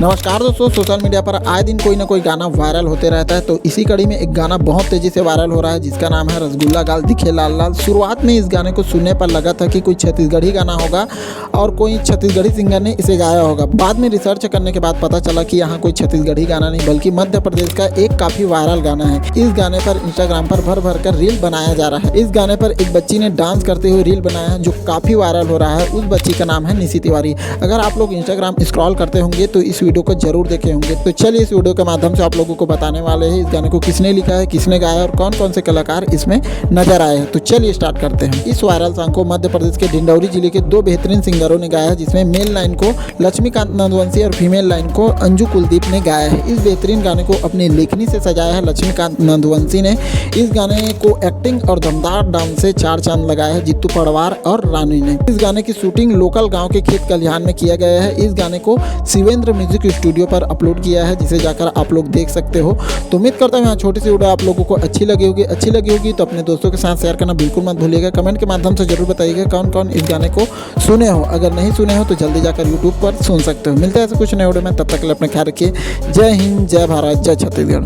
नमस्कार दोस्तों, social media पर आए दिन कोई ना कोई गाना वायरल होते रहता है। तो इसी कड़ी में एक गाना बहुत तेजी से वायरल हो रहा है जिसका नाम है रसगुल्ला गाल दिखे लाल लाल। शुरुआत में इस गाने को सुनने पर लगा था कि कोई छत्तीसगढ़ी गाना होगा और कोई छत्तीसगढ़ी सिंगर ने इसे गाया होगा। बाद में रिसर्च करने के बाद पता चला कि यहाँ कोई छत्तीसगढ़ी गाना नहीं बल्कि मध्य प्रदेश का एक काफ़ी वायरल गाना है। इस गाने पर इंस्टाग्राम पर भर भर कर रील बनाया जा रहा है। इस गाने पर एक बच्ची ने डांस करते हुए रील बनाया है जो काफ़ी वायरल हो रहा है। उस बच्ची का नाम है निशी तिवारी। अगर आप लोग इंस्टाग्राम स्क्रॉल करते होंगे तो इस वीडियो को जरूर देखें होंगे। तो चलिए इस वीडियो के माध्यम से आप लोगों को बताने वाले हैं इस गाने को किसने लिखा है, किसने गाया और कौन कौन से कलाकार इसमें नजर आए हैं। तो चलिए स्टार्ट करते हैं। इस वायरल सॉन्ग को मध्य प्रदेश के डिंडौरी जिले के दो बेहतरीन सिंगरों ने गाया है, जिसमें मेल लाइन को लक्ष्मीकांत नंदवंशी और फीमेल लाइन को अंजू कुलदीप ने गाया है। इस बेहतरीन गाने को अपनी लेखनी से सजाया है लक्ष्मीकांत नंदवंशी ने। इस गाने को एक्टिंग और दमदार डांस से चार चांद लगाया है जित्तू पड़वार और रानी ने। इस गाने की शूटिंग लोकल गाँव के खेत खलिहान में किया गया है। इस गाने को शिवेंद्र म्यूजिक स्टूडियो पर अपलोड किया है जिसे जाकर आप लोग देख सकते हो। तो उम्मीद करता हूँ यहाँ छोटी सी वीडियो आप लोगों को अच्छी लगी होगी तो अपने दोस्तों के साथ शेयर करना बिल्कुल मत भूलिएगा। कमेंट के माध्यम से जरूर बताइएगा कौन कौन इस गाने को सुने हो। अगर नहीं सुने हो तो जल्दी जाकर यूट्यूब पर सुन सकते हो। मिलते हैं ऐसे कुछ नए वीडियो में, तब तक के लिए अपना ख्याल रखिए। जय हिंद, जय भारत, जय छत्तीसगढ़।